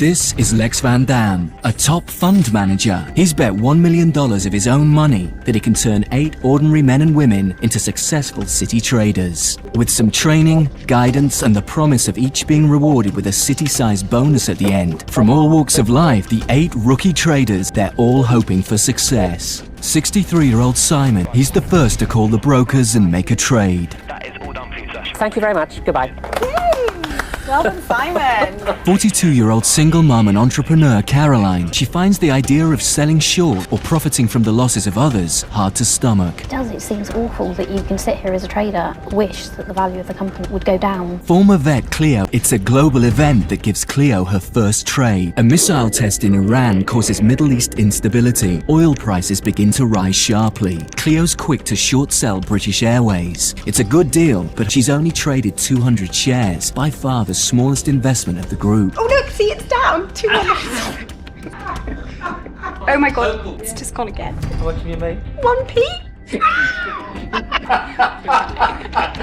This is Lex Van Dam, a top fund manager. He's bet $1 million of his own money that he can turn 8 ordinary men and women into successful city traders. With some training, guidance, and the promise of each being rewarded with a city-sized bonus at the end. From all walks of life, the 8 rookie traders, they're all hoping for success. 63-year-old Simon, he's the first to call the brokers and make a trade. That is all done for you, sir. Thank you very much. Goodbye. Well done, Simon. 42-year-old single mom and entrepreneur Caroline, she finds the idea of selling short or profiting from the losses of others hard to stomach. It seems awful that you can sit here as a trader, wish that the value of the company would go down. Former vet Cleo, it's a global event that gives Cleo her first trade. A missile test in Iran causes Middle East instability. Oil prices begin to rise sharply. Cleo's quick to short sell British Airways. It's a good deal, but she's only traded 200 shares, by far the smallest investment of the group. Oh look, see, it's down. 200. Oh my god, it's just gone again. How much have you made? 1p?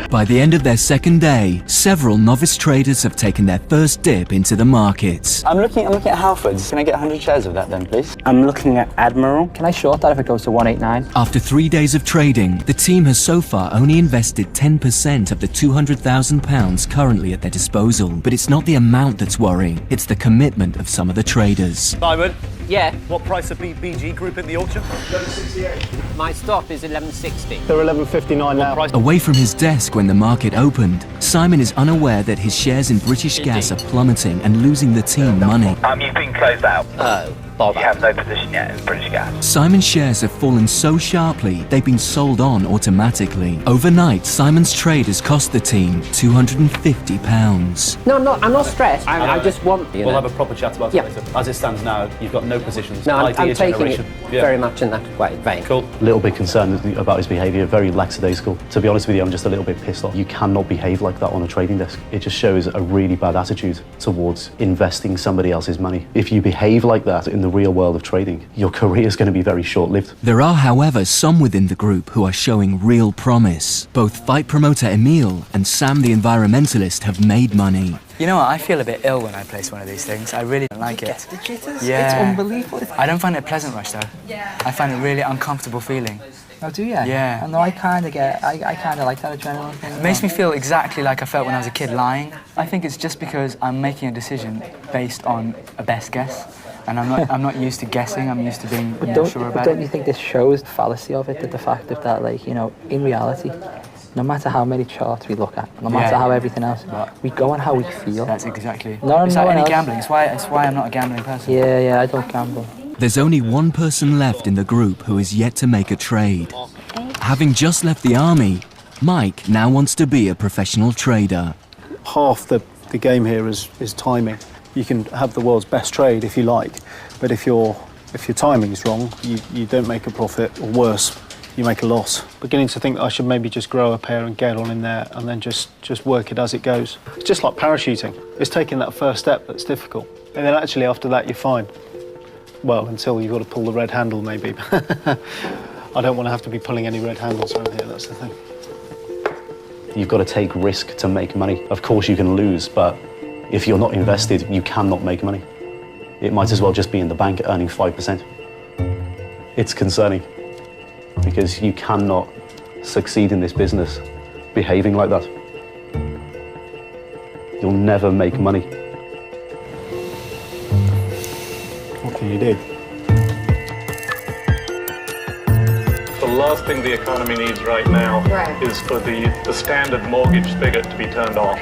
By the end of their second day, several novice traders have taken their first dip into the markets. I'm looking at Halfords. Can I get 100 shares of that then, please? I'm looking at Admiral. Can I short that if it goes to 189? After 3 days of trading, the team has so far only invested 10% of the £200,000 currently at their disposal. But it's not the amount that's worrying, it's the commitment of some of the traders. Simon, Yeah. what price of BG Group in the auction? 1168. My stop is 1160. They're 11.59 now. Price? Away from his desk when the market opened, Simon is unaware that his shares in British Gas are plummeting and losing the team money. You've been closed out. Oh, bother. You have no position yet in British Gas. Simon's shares have fallen so sharply, they've been sold on automatically. Overnight, Simon's trade has cost the team £250. No, I'm not stressed. I just want. We'll have a proper chat about it Yeah. later. As it stands now, you've got no positions. No, I'm Idea taking generation. it Yeah. very much in that vein. Cool. A little bit concerned about his behaviour, very lackadaisical. To be honest with you, I'm just a little bit pissed off. You cannot behave like that on a trading desk. It just shows a really bad attitude towards investing somebody else's money. If you behave like that in the real world of trading, your career is going to be very short-lived. There are, however, some within the group who are showing real promise. Both fight promoter Emil and Sam the environmentalist have made money. You know what, I feel a bit ill when I place one of these things. I really don't like it. The jitters? Yeah. It's unbelievable. I don't find it a pleasant rush though. Yeah. I find it a really uncomfortable feeling. Oh, do you? Yeah. No, I kind of like that adrenaline thing. It makes me feel exactly like I felt when I was a kid lying. I think it's just because I'm making a decision based on a best guess. And I'm not used to guessing, I'm used to being sure about Don't it. you think this shows the fallacy of it, that the fact of that, like, you know, in reality, no matter how many charts we look at, no matter how everything else, we go on how we feel. That's exactly. No it's one like any else. gambling. It's why I'm not a gambling person. Yeah, I don't gamble. There's only one person left in the group who is yet to make a trade. Having just left the army, Mike now wants to be a professional trader. Half the game here is timing. You can have the world's best trade if you like, but if your timing's wrong, you don't make a profit, or worse, you make a loss. Beginning to think that I should maybe just grow a pair and get on in there and then just work it as it goes. It's just like parachuting. It's taking that first step that's difficult. And then actually after that you're fine. Well, until you've got to pull the red handle maybe. I don't want to have to be pulling any red handles around here, that's the thing. You've got to take risk to make money. Of course you can lose, but if you're not invested, you cannot make money. It might as well just be in the bank earning 5%. It's concerning because you cannot succeed in this business behaving like that. You'll never make money. What can you do? The last thing the economy needs right now is for the standard mortgage spigot to be turned off.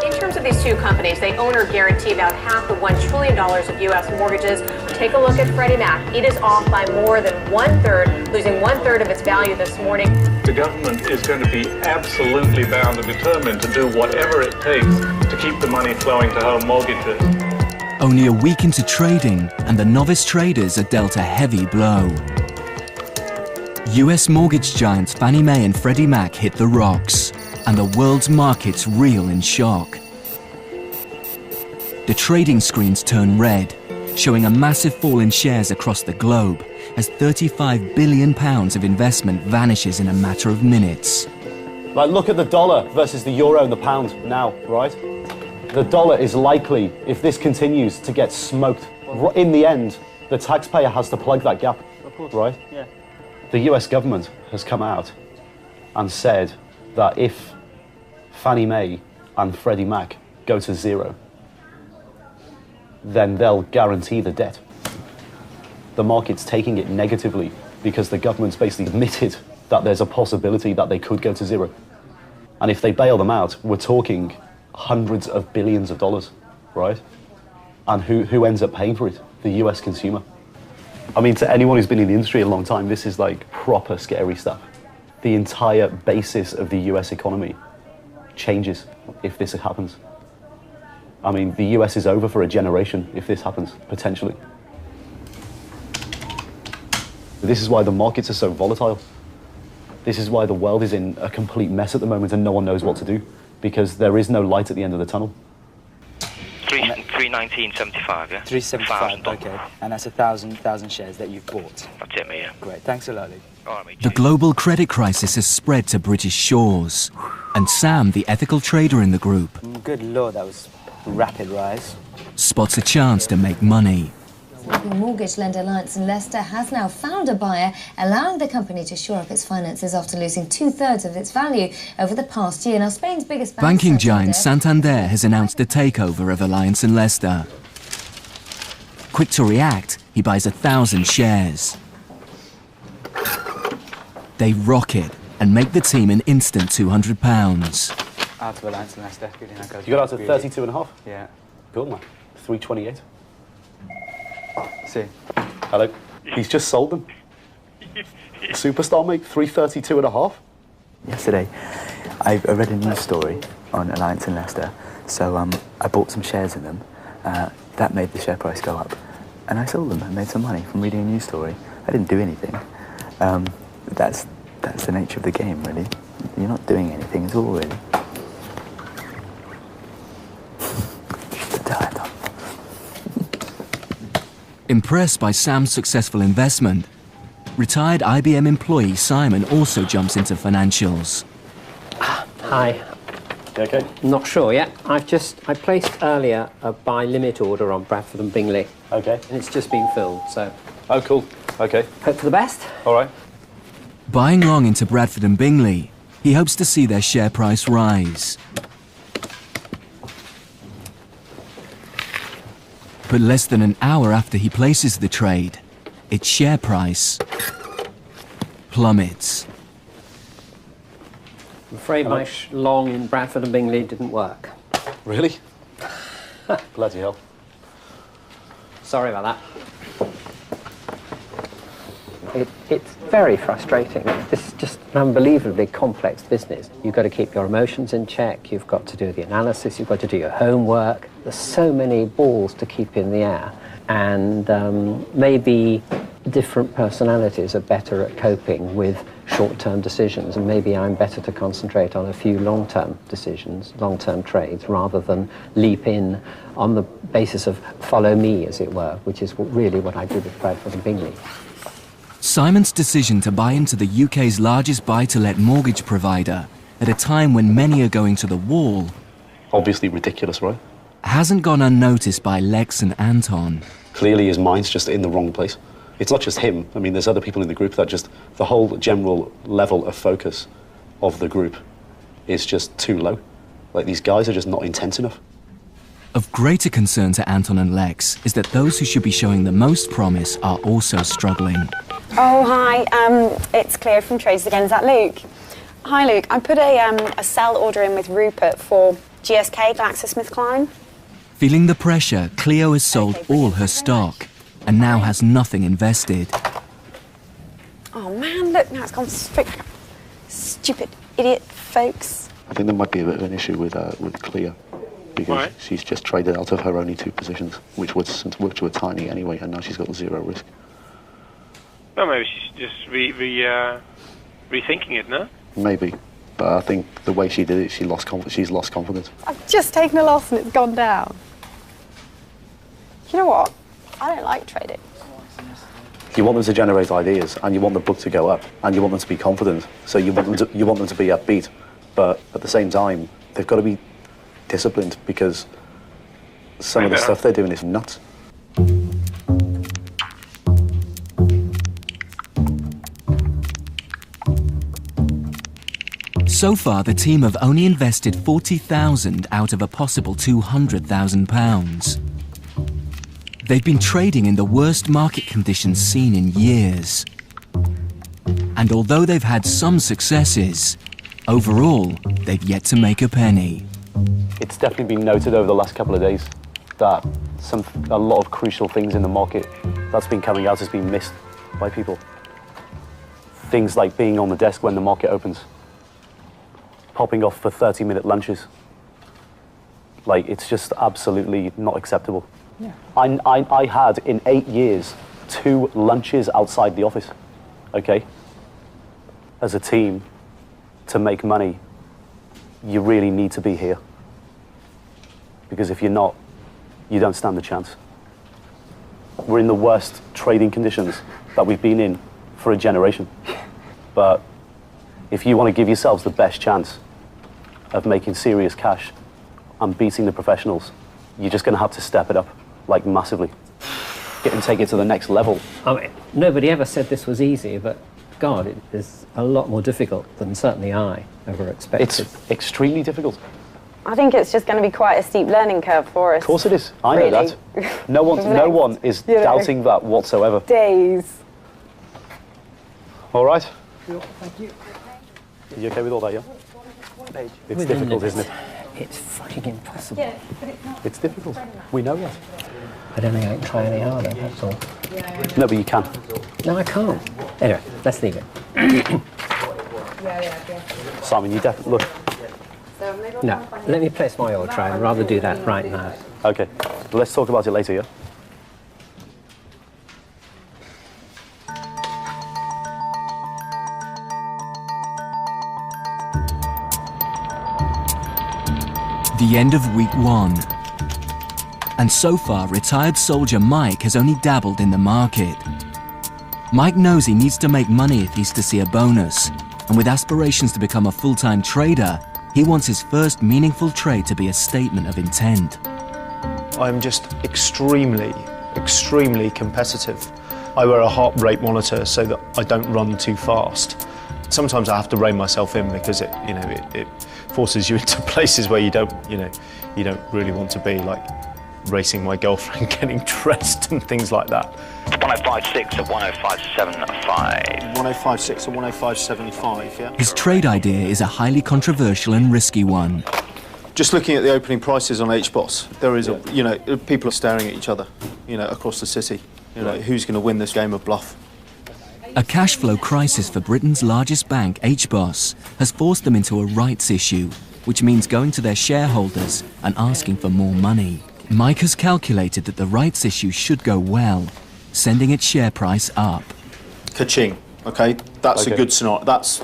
In terms of these two companies, they own or guarantee about half the $1 trillion of U.S. mortgages. Take a look at Freddie Mac. It is off by more than 1/3, losing 1/3 of its value this morning. The government is going to be absolutely bound and determined to do whatever it takes to keep the money flowing to home mortgages. Only a week into trading, and the novice traders are dealt a heavy blow. US mortgage giants Fannie Mae and Freddie Mac hit the rocks, and the world's markets reel in shock. The trading screens turn red, showing a massive fall in shares across the globe as £35 billion of investment vanishes in a matter of minutes. Like, look at the dollar versus the euro and the pound now, right? The dollar is likely, if this continues, to get smoked. In the end, the taxpayer has to plug that gap, right? Yeah. The US government has come out and said that if Fannie Mae and Freddie Mac go to zero, then they'll guarantee the debt. The market's taking it negatively because the government's basically admitted that there's a possibility that they could go to zero. And if they bail them out, we're talking hundreds of billions of dollars, right? And who ends up paying for it? The US consumer. I mean, to anyone who's been in the industry a long time, this is like proper scary stuff. The entire basis of the US economy changes if this happens. I mean, the US is over for a generation if this happens, potentially. This is why the markets are so volatile. This is why the world is in a complete mess at the moment and no one knows what to do, because there is no light at the end of the tunnel. 319.75, yeah? 375, okay. And that's 1,000 shares that you've bought. That's it, mate, yeah. Great, thanks a lot, Luke. All right, mate. The global credit crisis has spread to British shores, and Sam, the ethical trader in the group, Good lord, that was a rapid rise. spots a chance to make money. Mortgage lender Alliance in Leicester has now found a buyer, allowing the company to shore up its finances after losing 2/3 of its value over the past year. Now, Spain's biggest bank, Banking giant Santander has announced a takeover of Alliance in Leicester. Quick to react, he buys 1,000 shares. They rocket and make the team an instant £200. Out of Alliance in Leicester. Good enough. You got out to 32.5? Yeah. Good, man. 328. See. Hello. He's just sold them. Superstar, mate. 332.5. Yesterday, I read a news story on Alliance in Leicester, so I bought some shares in them. That made the share price go up, and I sold them and made some money from reading a news story. I didn't do anything. That's the nature of the game, really. You're not doing anything at all, really. Impressed by Sam's successful investment, retired IBM employee Simon also jumps into financials. Hi. You okay? Not sure yet. I placed earlier a buy limit order on Bradford and Bingley. Okay. And it's just been filled, so. Oh, cool. Okay. Hope for the best. All right. Buying long into Bradford and Bingley, he hopes to see their share price rise. But less than an hour after he places the trade, its share price plummets. I'm afraid my long in Bradford and Bingley didn't work. Really? Bloody hell. Sorry about that. It's very frustrating. This is just an unbelievably complex business. You've got to keep your emotions in check, you've got to do the analysis, you've got to do your homework. There's so many balls to keep in the air. And maybe different personalities are better at coping with short-term decisions, and maybe I'm better to concentrate on a few long-term decisions, long-term trades, rather than leap in on the basis of follow me, as it were, which is really what I did with Bradford and Bingley. Simon's decision to buy into the UK's largest buy-to-let mortgage provider at a time when many are going to the wall, obviously ridiculous, right? hasn't gone unnoticed by Lex and Anton. Clearly his mind's just in the wrong place. It's not just him. I mean, there's other people in the group that just, the whole general level of focus of the group is just too low. Like, these guys are just not intense enough. Of greater concern to Anton and Lex is that those who should be showing the most promise are also struggling. Oh, hi. It's Cleo from Traders Again. Is that Luke? Hi, Luke. I put a sell order in with Rupert for GSK, GlaxoSmithKline. Feeling the pressure, Cleo has sold all her stock and now has nothing invested. Oh, man, look, now it's gone straight. Stupid idiot folks. I think there might be a bit of an issue with Cleo, because she's just traded out of her only 2 positions, which were tiny anyway, and now she's got 0 risk. Well, maybe she's just rethinking it, no? Maybe, but I think the way she did it, she's lost confidence. I've just taken a loss and it's gone down. You know what? I don't like trading. You want them to generate ideas, and you want the book to go up, and you want them to be confident. So you want them to be upbeat, but at the same time, they've got to be disciplined, because some of the stuff they're doing is nuts. So far, the team have only invested $40,000 out of a possible £200,000. They've been trading in the worst market conditions seen in years. And although they've had some successes, overall, they've yet to make a penny. It's definitely been noted over the last couple of days that a lot of crucial things in the market that's been coming out has been missed by people. Things like being on the desk when the market opens, popping off for 30-minute lunches. Like, it's just absolutely not acceptable. Yeah. I had, in 8 years, 2 lunches outside the office, okay? As a team, to make money, you really need to be here. Because if you're not, you don't stand a chance. We're in the worst trading conditions that we've been in for a generation. But if you want to give yourselves the best chance of making serious cash and beating the professionals, you're just going to have to step it up, like massively. Take it to the next level. I mean, nobody ever said this was easy, but God, it is a lot more difficult than certainly I ever expected. It's extremely difficult. I think it's just going to be quite a steep learning curve for us. Of course it is. I know that. No one is doubting that whatsoever. Days. All right. Thank you. Are you okay with all that, yeah? It's difficult, isn't it? It's fucking impossible. Yeah, but it's not. It's difficult. We know that. I don't think I can try any harder, that's all. No, but you can. No, I can't. Anyway, let's leave it. Simon, you definitely look. No, let me place my order. I'd rather do that right now. Okay, let's talk about it later, yeah? The end of week 1. And so far, retired soldier Mike has only dabbled in the market. Mike knows he needs to make money if he's to see a bonus, and with aspirations to become a full-time trader, he wants his first meaningful trade to be a statement of intent. I'm just extremely competitive. I wear a heart rate monitor so that I don't run too fast. Sometimes I have to rein myself in because it forces you into places where you don't really want to be, like racing my girlfriend, getting dressed and things like that. 1056 at 1057.5. 1056 or 1057.5, yeah. His trade idea is a highly controversial and risky one. Just looking at the opening prices on HBOS, there is people are staring at each other, across the city. Who's going to win this game of bluff? A cash flow crisis for Britain's largest bank, HBOS, has forced them into a rights issue, which means going to their shareholders and asking for more money. Mike has calculated that the rights issue should go well, sending its share price up. Ka-ching, okay? That's a good scenario. That's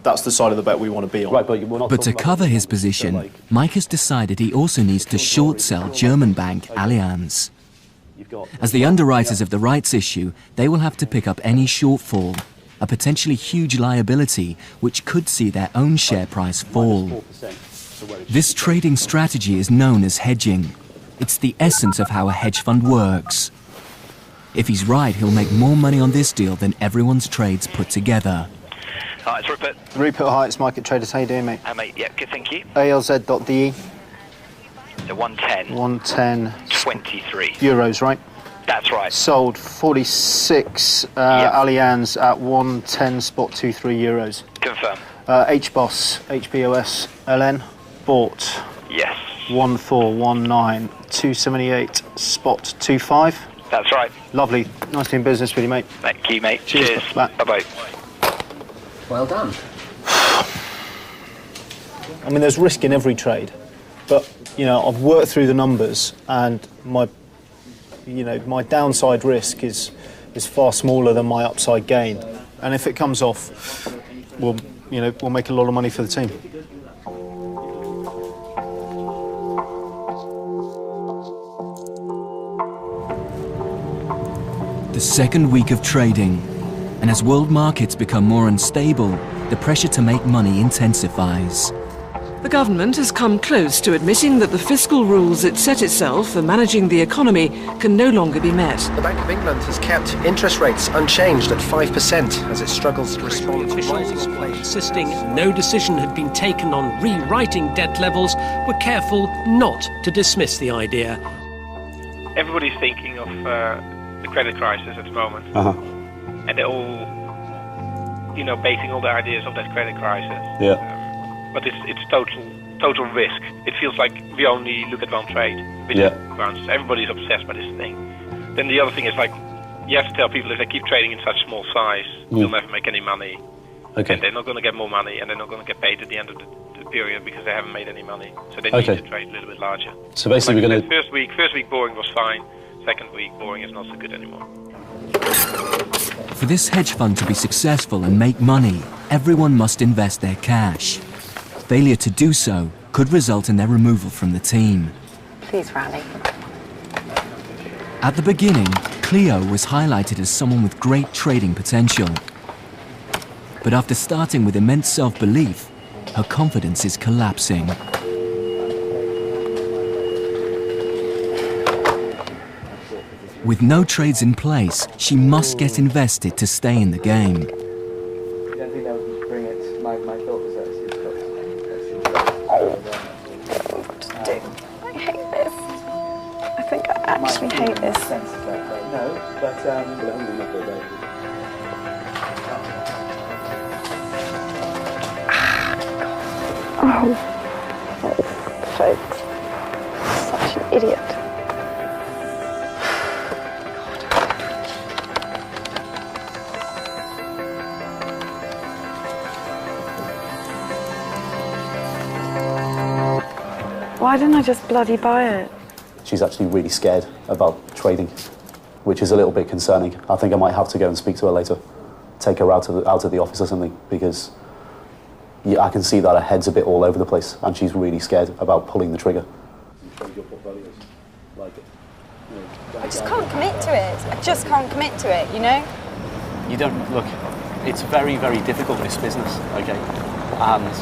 the side of the bet we want to be on. Right, but we're not. But to cover his position, Mike has decided he also needs to short sell German bank Allianz. As the underwriters of the rights issue, they will have to pick up any shortfall, a potentially huge liability which could see their own share price fall. This trading strategy is known as hedging. It's the essence of how a hedge fund works. If he's right, he'll make more money on this deal than everyone's trades put together. Hi, it's Rupert. Rupert, hi, it's Market Traders. How you doing, mate? Hi, mate. Yeah, good, thank you. ALZ.de. So 110. 110. 23. Euros, right? That's right. Sold 46 Allianz at 110 spot 23 euros. Confirm. HBOS, HBOS, LN, bought. Yes. 1419 278 spot 25. That's right. Lovely. Nice doing business with you, mate. Thank you, mate. Cheers. Bye-bye. Well done. I mean, there's risk in every trade, but I've worked through the numbers, and my downside risk is far smaller than my upside gain. And if it comes off, we'll make a lot of money for the team. The second week of trading, and as world markets become more unstable, the pressure to make money intensifies. The government has come close to admitting that the fiscal rules it set itself for managing the economy can no longer be met. The Bank of England has kept interest rates unchanged at 5% as it struggles to respond to rising inflation. Insisting no decision had been taken on rewriting debt levels, were careful not to dismiss the idea. Everybody's thinking of the credit crisis at the moment. And they're all, basing all the ideas of that credit crisis. Yeah. But it's total risk. It feels like we only look at one trade. Everybody's obsessed by this thing. Then the other thing is, like, you have to tell people if they keep trading in such small size, they'll never make any money. Okay. And they're not going to get more money, and they're not going to get paid at the end of the period because they haven't made any money. So they need to trade a little bit larger. So basically, we're going to. First week boring was fine. Second week boring is not so good anymore. For this hedge fund to be successful and make money, everyone must invest their cash. Failure to do so could result in their removal from the team. Please rally. At the beginning, Cleo was highlighted as someone with great trading potential. But after starting with immense self-belief, her confidence is collapsing. With no trades in place, she must get invested to stay in the game. You don't think that would bring it? My thought was that What to do? I hate this. I think I actually hate this. No, but Folks, such an idiot. Why didn't I just bloody buy it? She's actually really scared about trading, which is a little bit concerning. I think I might have to go and speak to her later, take her out of the office or something, because I can see that her head's a bit all over the place, and she's really scared about pulling the trigger. I just can't commit to it. I just can't commit to it, you know? You don't look. It's very, very difficult, this business. Okay, and.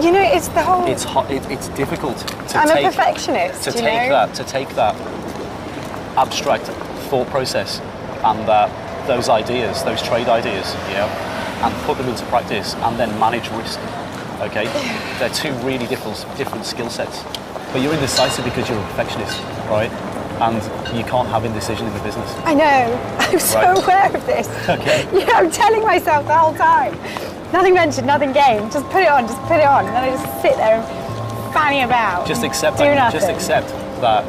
You know, it's the whole. It's difficult to I'm take. A perfectionist. To take that abstract thought process and those ideas, those trade ideas, and put them into practice and then manage risk. Okay, they're two really different skill sets. But you're indecisive because you're a perfectionist, right? And you can't have indecision in the business. I know. I'm so aware of this. Okay. I'm telling myself the whole time. Nothing ventured, nothing gained. Just put it on, just put it on. And then I just sit there and fanny about. Just accept do nothing. Just accept that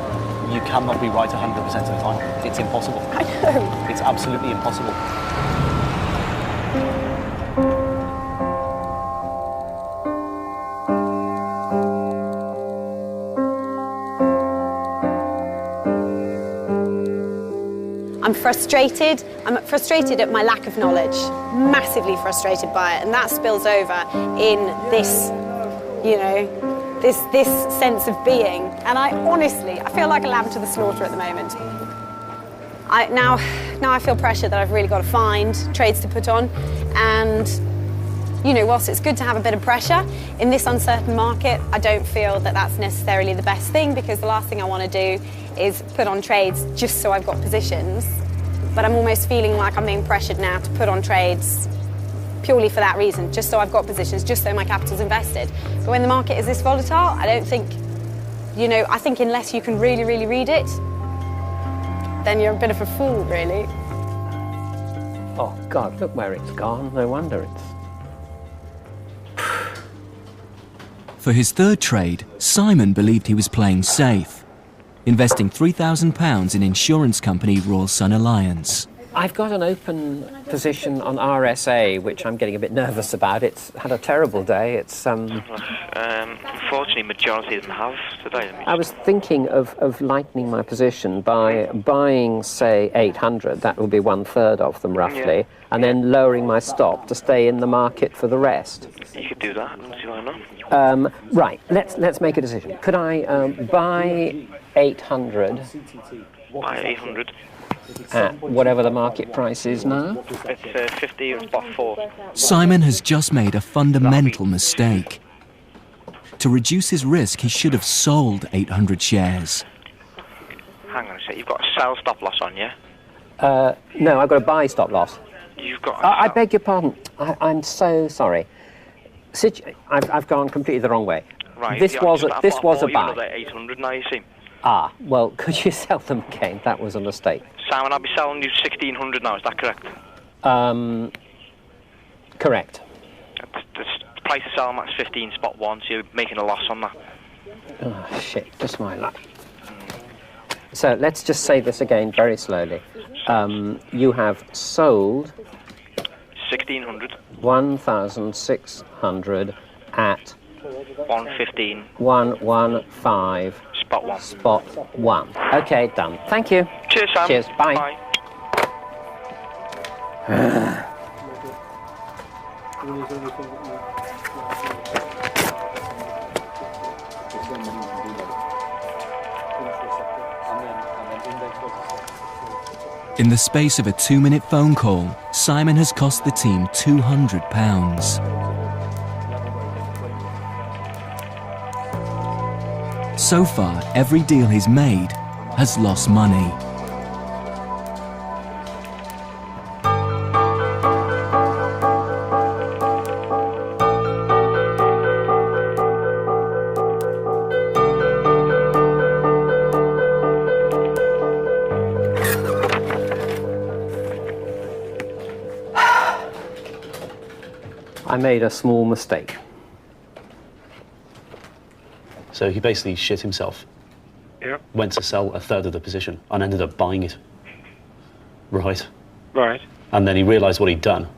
you cannot be right 100% of the time. It's impossible. I know. It's absolutely impossible. I'm frustrated. I'm frustrated at my lack of knowledge. Massively frustrated by it, and that spills over in this, this sense of being. And I feel like a lamb to the slaughter at the moment. Now I feel pressure that I've really got to find trades to put on, and whilst it's good to have a bit of pressure in this uncertain market, I don't feel that that's necessarily the best thing, because the last thing I want to do is put on trades just so I've got positions. But I'm almost feeling like I'm being pressured now to put on trades purely for that reason, just so I've got positions, just so my capital's invested. But when the market is this volatile, I don't think, I think unless you can really, really read it, then you're a bit of a fool, really. Oh, God, look where it's gone. No wonder it's... For his third trade, Simon believed he was playing safe, investing £3,000 in insurance company Royal Sun Alliance. I've got an open position on RSA, which I'm getting a bit nervous about. It's had a terrible day. It's unfortunately, majority of them have today. I was thinking of lightening my position by buying, say, 800. That will be 1/3 of them, roughly, and then lowering my stop to stay in the market for the rest. You could do that. I don't see why not. Right. Let's make a decision. Could I buy 800? Buy 800. At whatever the market price is now? It's 50 and spot 4. Simon has just made a fundamental mistake. To reduce his risk, he should have sold 800 shares. Hang on a sec, you've got a sell stop loss on, yeah? No, I've got a buy stop loss. You've got I beg your pardon. I'm so sorry. I've gone completely the wrong way. Right. This was a buy. Another 800 now, you see. Ah, well, could you sell them again? That was a mistake. Simon, I'll be selling you 1,600 now, is that correct? Correct. The price to sell them at 15 spot 1, so you're making a loss on that. Oh, shit, just my luck. So let's just say this again very slowly. You have sold 1,600. 1,600 at 115. 115. Spot 1. Spot 1. Okay, done. Thank you. Cheers, Sam. Cheers. Bye. Bye. In the space of a 2-minute phone call, Simon has cost the team £200. So far, every deal he's made has lost money. I made a small mistake. So he basically shit himself. Yeah. Went to sell a third of the position and ended up buying it. Right. Right. And then he realised what he'd done,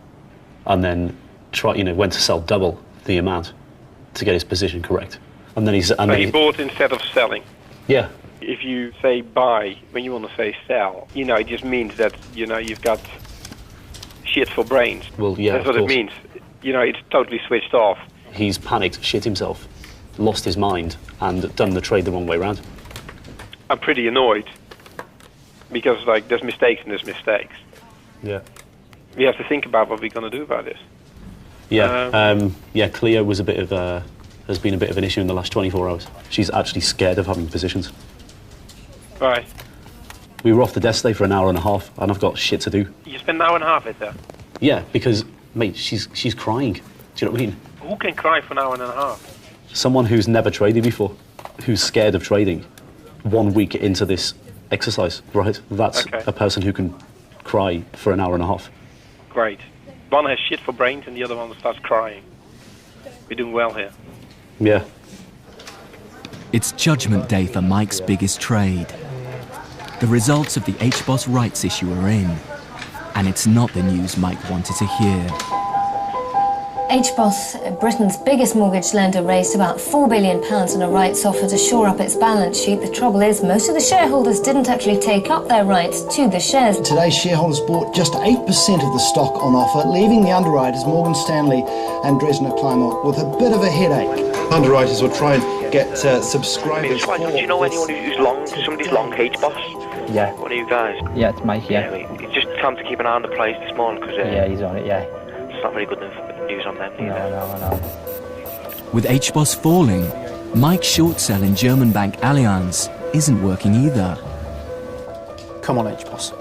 and then went to sell double the amount to get his position correct. And then he bought instead of selling. Yeah. If you say buy when you want to say sell, it just means that you've got shit for brains. Well, yeah. That's what it means. It's totally switched off. He's panicked, shit himself, lost his mind, and done the trade the wrong way around. I'm pretty annoyed because there's mistakes and there's mistakes. Yeah. We have to think about what we're going to do about this. Yeah. Cleo has been a bit of an issue in the last 24 hours. She's actually scared of having positions. Right. We were off the desk today for an hour and a half, and I've got shit to do. You spent an hour and a half with her? Yeah, because, mate, she's crying. Do you know what I mean? Who can cry for an hour and a half? Someone who's never traded before, who's scared of trading, 1 week into this exercise, right? That's okay. A person who can cry for an hour and a half. Great. One has shit for brains and the other one starts crying. We're doing well here. Yeah. It's judgment day for Mike's biggest trade. The results of the HBOS rights issue are in, and it's not the news Mike wanted to hear. HBOS, Britain's biggest mortgage lender, raised about £4 billion on a rights offer to shore up its balance sheet. The trouble is, most of the shareholders didn't actually take up their rights to the shares. Today, shareholders bought just 8% of the stock on offer, leaving the underwriters, Morgan Stanley and Dresdner Kleinmont, with a bit of a headache. Underwriters will try and get subscribers. Do you know anyone who's long, somebody's long HBOS? Yeah. One of you guys? Yeah, it's Mike, yeah. It's just time to keep an eye on the price this morning because yeah, he's on it, yeah. It's not very good news on them either. No. With HBOS falling, Mike's short sell in German bank Allianz isn't working either. Come on, HBOS.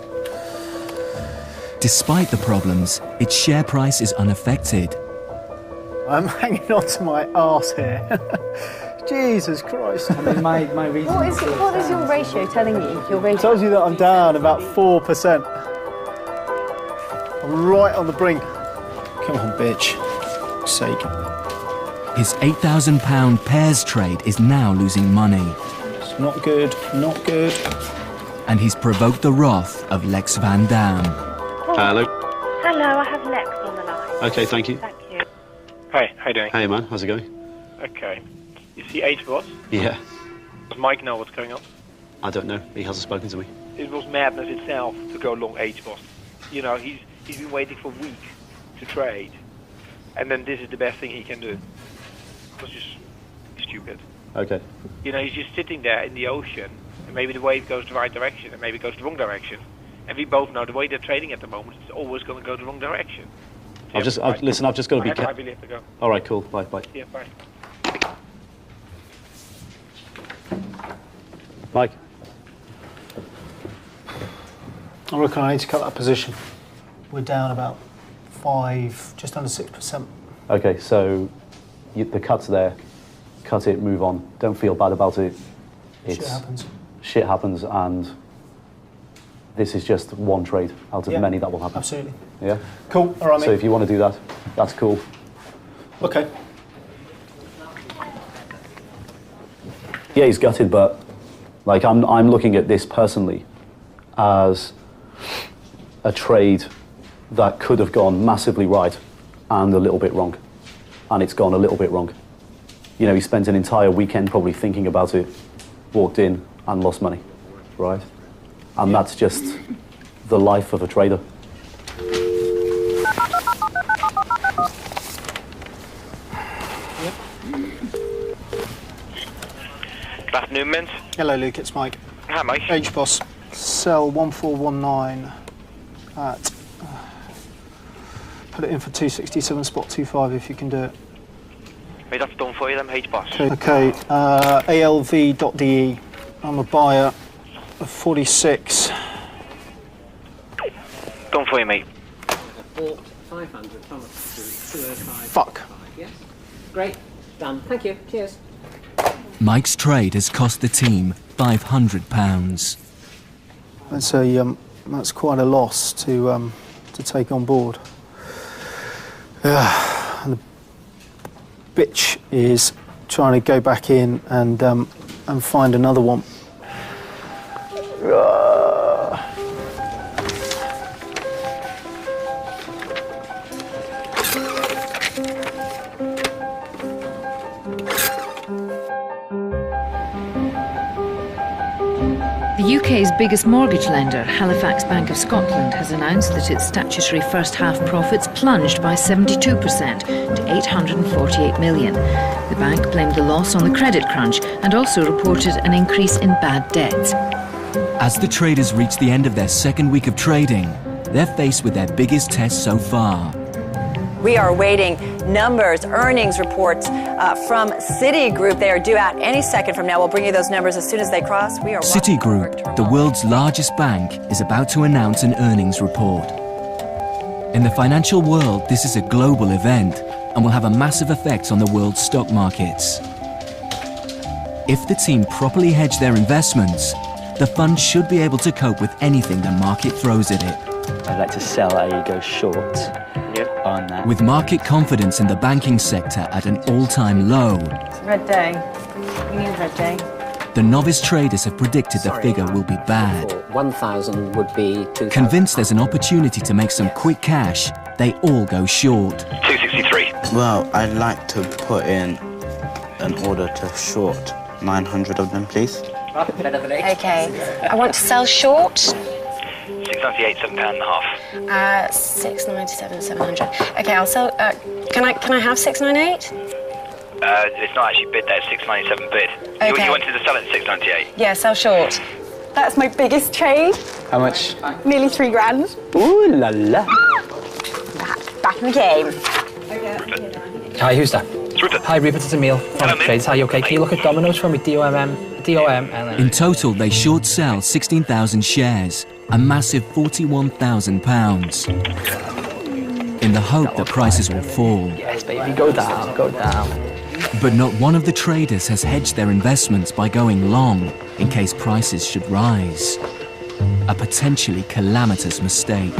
Despite the problems, its share price is unaffected. I'm hanging on to my arse here. Jesus Christ. I mean, my reason... What is your ratio telling you? Your ratio? It tells you that I'm down about 4%. I'm right on the brink. Come on, bitch. For fuck's sake. His £8,000 pairs trade is now losing money. It's not good, not good. And he's provoked the wrath of Lex Van Dam. Hello. Hello, I have Lex on the line. Okay, thank you. Thank you. Hey, how you doing? Hey, man, how's it going? Okay. You see HBOS? Yeah. Does Mike know what's going on? I don't know. He hasn't spoken to me. It was madness itself to go long HBOS. You know, he's been waiting for weeks to trade. And then this is the best thing he can do. It was just stupid. Okay. You know, he's just sitting there in the ocean, and maybe the wave goes the right direction, and maybe it goes the wrong direction. And we both know the way they're trading at the moment is always going to go the wrong direction. I've just got to be careful. I have to go. All right, cool. Bye. Yeah, bye. Mike? I reckon I need to cut that position. We're down about 5, just under 6%. Okay, so the cut's there. Cut it, move on. Don't feel bad about it. Shit happens. Shit happens, and this is just one trade out of many that will happen. Absolutely. Yeah? Cool, all right, mate. So if you want to do that, that's cool. Okay. Yeah, he's gutted, but like I'm looking at this personally as a trade that could have gone massively right and a little bit wrong, and it's gone a little bit wrong. You know, he spent an entire weekend probably thinking about it, walked in and lost money, right? And that's just the life of a trader. Good afternoon, Mint. Hello, Luke, it's Mike. Hi, Mike. H-Boss. Sell 1419 at... put it in for 267 spot 25 if you can do it. Made that's done for you, then, H-Boss. Okay, ALV.de. I'm a buyer of 46. Done for you, mate. Bought 500, how much? 205. Fuck. Yes. Great. Done. Thank you. Cheers. Mike's trade has cost the team £500. That's quite a loss to take on board. And the bitch is trying to go back in and find another one. The UK's biggest mortgage lender, Halifax Bank of Scotland, has announced that its statutory first-half profits plunged by 72% to £848 million. The bank blamed the loss on the credit crunch and also reported an increase in bad debts. As the traders reach the end of their second week of trading, they're faced with their biggest test so far. We are awaiting numbers, earnings reports from Citigroup. They are due out any second from now. We'll bring you those numbers as soon as they cross. We are Citigroup, the world's largest bank, is about to announce an earnings report. In the financial world, this is a global event and will have a massive effect on the world's stock markets. If the team properly hedge their investments, the fund should be able to cope with anything the market throws at it. I'd like to sell, i.e. go short on that. With market confidence in the banking sector at an all-time low, It's a red day. We need a red day. the novice traders have predicted the figure will be bad. 1,000 would be 2,000. Convinced there's an opportunity to make some quick cash, they all go short. 263. Well, I'd like to put in an order to short 900 of them, please. Okay. I want to sell short. 698, £7.50. 697, 700. Okay, I'll sell. Can I have 698? It's not actually bid there, it's 697 bid. Okay. You wanted to sell it at 698. Yeah, sell short. That's my biggest trade. How much? Nearly £3,000. Ooh la la. Back in the game. Hi, who's that? Rupert. Hi, Rupert, it's Emil from Trades. Hi, you okay? Can you look at Domino's for me? DOM. In total, they short sell 16,000 shares, a massive £41,000, in the hope that prices will fall. Yes, baby, go down, go down. But not one of the traders has hedged their investments by going long in case prices should rise. A potentially calamitous mistake.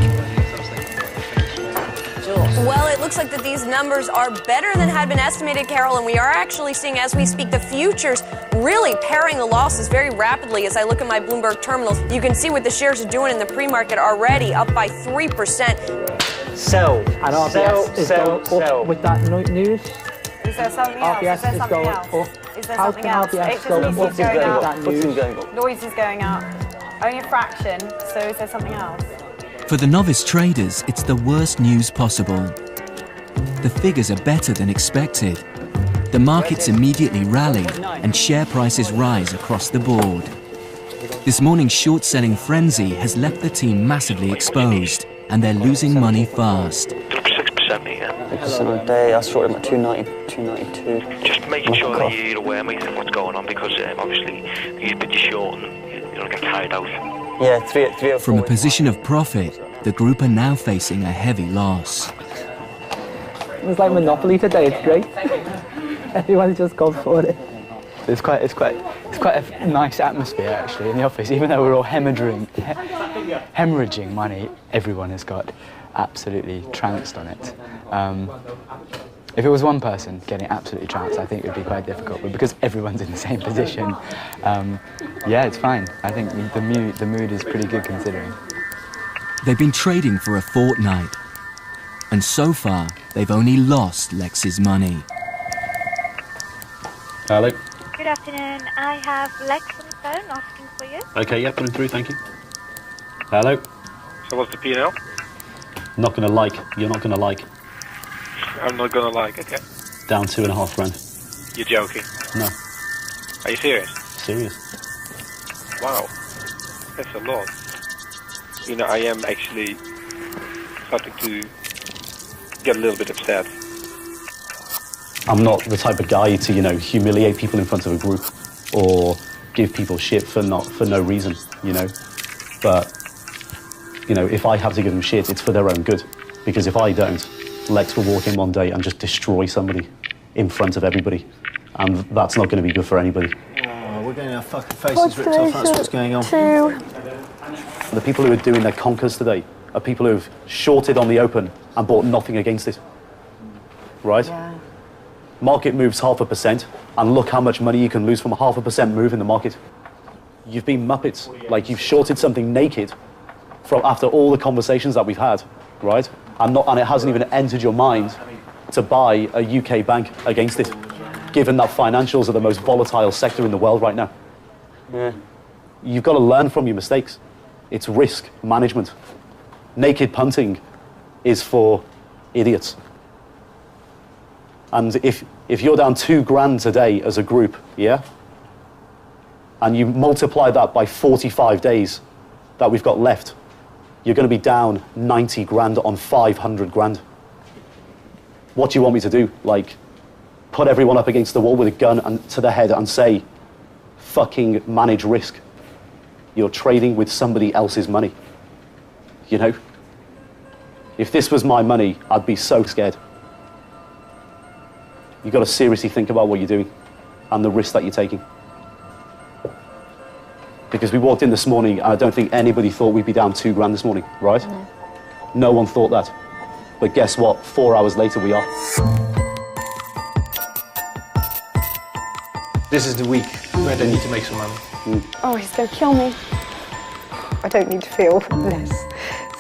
Well, it looks like that these numbers are better than had been estimated, Carol, and we are actually seeing, as we speak, the futures really paring the losses very rapidly. As I look at my Bloomberg terminals, you can see what the shares are doing in the pre-market already, up by 3%. Sell. And RBS is going up with that news. Is there something else? RBS Is there is something going else? up. Is there How something can else? RBS It go just up means it's going up. that news? Noise is going up. Only a fraction, so is there something else? For the novice traders, it's the worst news possible. The figures are better than expected. The markets immediately rally and share prices rise across the board. This morning's short-selling frenzy has left the team massively exposed, and they're losing money fast. 6%. 70, yeah. 8% a day, I shorted him at 290, 292. Just making sure that you're aware, mate, of what's going on, because obviously you're a bit short and you don't get carried out. Yeah, 3 or 4. From a position of profit, the group are now facing a heavy loss. It was like Monopoly today, it's great. Everyone's just gone for it. It's quite a nice atmosphere actually in the office, even though we're all hemorrhaging money. Everyone has got absolutely trounced on it. If it was one person getting absolutely trounced, I think it would be quite difficult. But because everyone's in the same position, yeah, it's fine. I think the mood is pretty good considering. They've been trading for a fortnight, and so far they've only lost Lex's money. Hello. Good afternoon. I have Lex on the phone asking for you. Okay, yeah, put him through, thank you. Hello. So what's the P&L? Not gonna like. You're not gonna like. I'm not gonna like, okay. Down 2.5 grand. You're joking? No. Are you serious? Serious. Wow. That's a lot. You know, I am actually starting to get a little bit upset. I'm not the type of guy to, you know, humiliate people in front of a group or give people shit for no reason, you know. But, you know, if I have to give them shit, it's for their own good. Because if I don't, Lex will walk in one day and just destroy somebody in front of everybody. And that's not going to be good for anybody. Oh, we're getting our fucking faces ripped off, that's what's going on. The people who are doing their conkers today are people who have shorted on the open and bought nothing against it. Right? Yeah. Market moves 0.5%, and look how much money you can lose from a 0.5% move in the market. You've been muppets. Like, you've shorted something naked from after all the conversations that we've had, right? And it hasn't even entered your mind to buy a UK bank against it, given that financials are the most volatile sector in the world right now. Yeah. You've got to learn from your mistakes. It's risk management. Naked punting is for idiots. And if you're down 2 grand today as a group, yeah, and you multiply that by 45 days that we've got left, you're going to be down 90 grand on 500 grand. What do you want me to do? Like, put everyone up against the wall with a gun and to the head and say, fucking manage risk. You're trading with somebody else's money. You know? If this was my money, I'd be so scared. You've got to seriously think about what you're doing and the risk that you're taking. Because we walked in this morning, and I don't think anybody thought we'd be down 2 grand this morning, right? No one thought that. But guess what? 4 hours later, we are. This is the week where they need to make some money. Oh, he's going to kill me. I don't need to feel less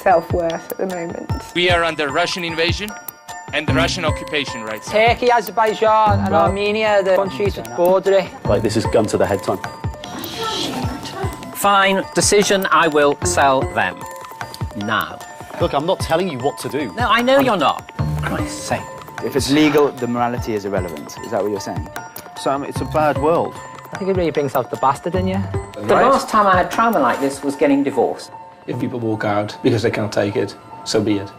self-worth at the moment. We are under Russian invasion and Russian occupation right now. Turkey, Azerbaijan and Armenia, the countries that border it. Like, this is gun to the head time. Fine, decision, I will sell them. Now. Look, I'm not telling you what to do. No, I know you're not. Christ's sake. If it's legal, the morality is irrelevant. Is that what you're saying? Sam, it's a bad world. I think it really brings out the bastard in you. The last time I had trauma like this was getting divorced. If people walk out because they can't take it, so be it.